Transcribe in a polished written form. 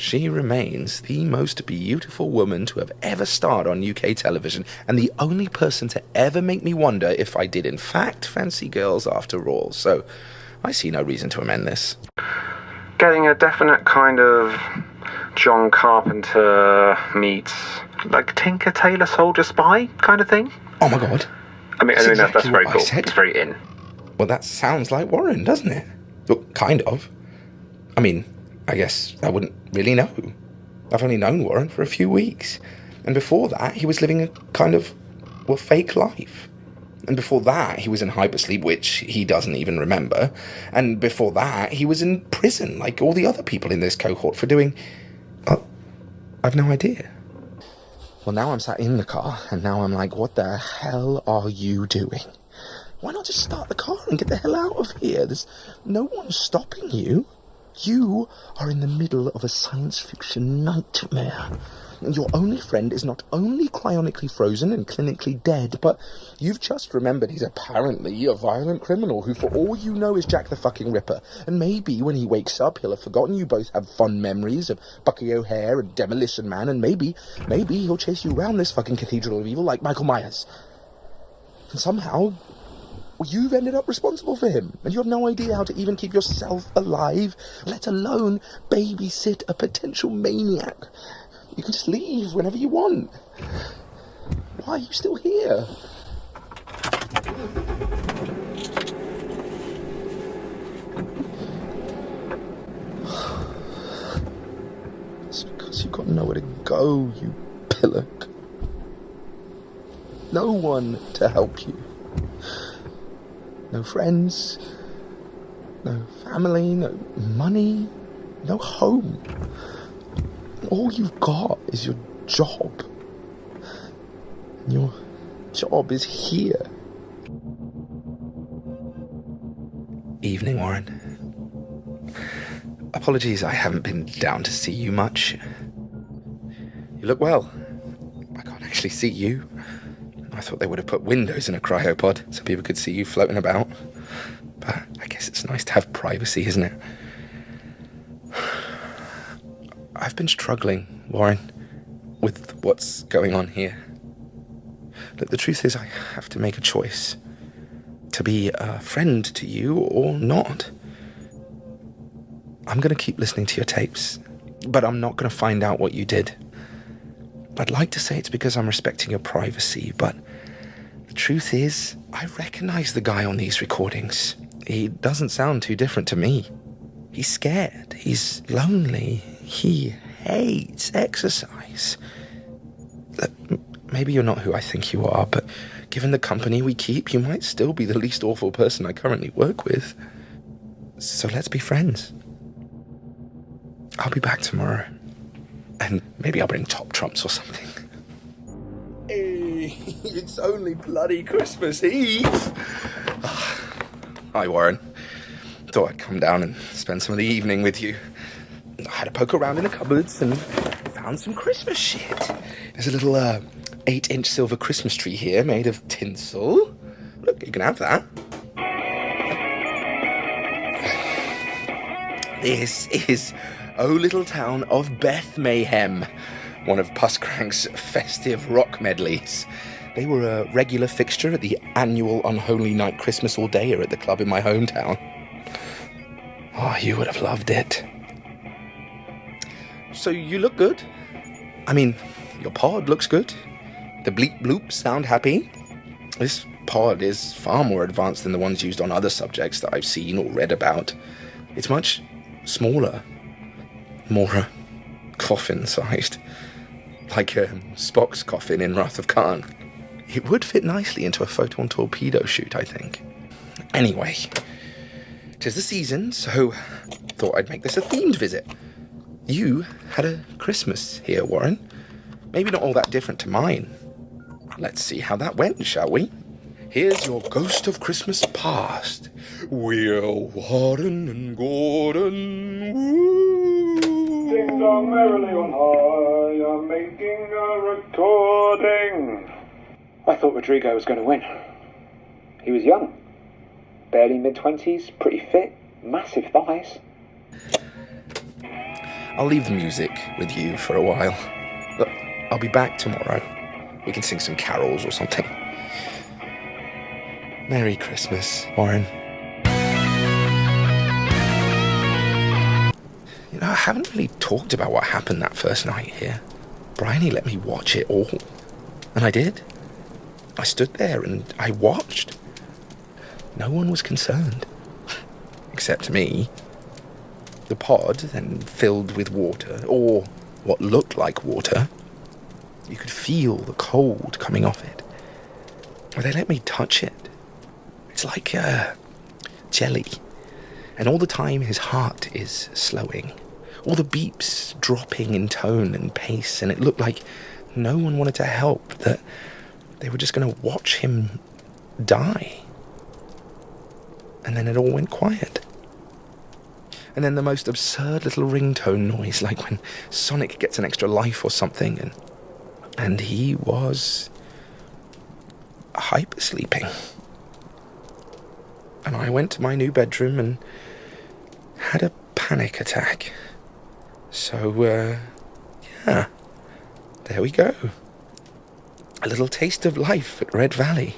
she remains the most beautiful woman to have ever starred on UK television, and the only person to ever make me wonder if I did in fact fancy girls after all, so I see no reason to amend this. Getting a definite kind of John Carpenter meets, like, Tinker Tailor Soldier Spy kind of thing. Oh my god. I mean, that's very cool. Said. It's very in. Well, that sounds like Warren, doesn't it? Look, kind of. I mean, I guess I wouldn't really know. I've only known Warren for a few weeks. And before that, he was living a kind of, well, fake life. And before that, he was in hypersleep, which he doesn't even remember. And before that, he was in prison, like all the other people in this cohort, for doing... I've no idea. Well, now I'm sat in the car, and now I'm like, what the hell are you doing? Why not just start the car and get the hell out of here? There's no one stopping you. You are in the middle of a science fiction nightmare. And your only friend is not only cryonically frozen and clinically dead, but you've just remembered he's apparently a violent criminal who, for all you know, is Jack the fucking Ripper. And maybe when he wakes up, he'll have forgotten you both have fond memories of Bucky O'Hare and Demolition Man, and maybe he'll chase you around this fucking cathedral of evil like Michael Myers. And somehow, you've ended up responsible for him, and you have no idea how to even keep yourself alive, let alone babysit a potential maniac. You can just leave whenever you want. Why are you still here? It's because you've got nowhere to go, you pillock. No one to help you. No friends, no family, no money, no home. All you've got is your job. And your job is here. Evening, Warren. Apologies, I haven't been down to see you much. You look well. I can't actually see you. I thought they would have put windows in a cryopod so people could see you floating about. But I guess it's nice to have privacy, isn't it? I've been struggling, Warren, with what's going on here. Look, the truth is I have to make a choice. To be a friend to you or not. I'm going to keep listening to your tapes, but I'm not going to find out what you did. I'd like to say it's because I'm respecting your privacy, but the truth is, I recognize the guy on these recordings. He doesn't sound too different to me. He's scared. He's lonely. He hates exercise. Look, maybe you're not who I think you are, but given the company we keep, you might still be the least awful person I currently work with. So let's be friends. I'll be back tomorrow. And maybe I'll bring top trumps or something. Hey, it's only bloody Christmas Eve. Hi, Warren. Thought I'd come down and spend some of the evening with you. I had a poke around in the cupboards and found some Christmas shit. There's a little 8-inch silver Christmas tree here made of tinsel. Look, you can have that. This is O Little Town of Beth Mayhem, one of Pusscrank's festive rock medleys. They were a regular fixture at the annual Unholy Night Christmas All Dayer at the club in my hometown. Oh, you would have loved it. So you look good. I mean, your pod looks good. The bleep bloops sound happy. This pod is far more advanced than the ones used on other subjects that I've seen or read about. It's much smaller. More coffin-sized. Like Spock's coffin in Wrath of Khan. It would fit nicely into a photon torpedo shoot, I think. Anyway, 'tis the season, so thought I'd make this a themed visit. You had a Christmas here, Warren. Maybe not all that different to mine. Let's see how that went, shall we? Here's your Ghost of Christmas Past. We're Warren and Gordon. Woo! Ding dong merrily on high, I'm making a recording. I thought Rodrigo was going to win. He was young, barely mid-20s, pretty fit, massive thighs. I'll leave the music with you for a while. But I'll be back tomorrow. We can sing some carols or something. Merry Christmas, Warren. You know, I haven't really talked about what happened that first night here. Bryony let me watch it all. And I did. I stood there and I watched. No one was concerned. Except me. The pod then filled with water, or what looked like water. You could feel the cold coming off it. They let me touch it. It's like jelly. And all the time his heart is slowing. All the beeps dropping in tone and pace, and it looked like no one wanted to help, that they were just going to watch him die. And then it all went quiet. And then the most absurd little ringtone noise, like when Sonic gets an extra life or something, and he was hypersleeping. And I went to my new bedroom and had a panic attack. So, yeah, there we go. A little taste of life at Red Valley.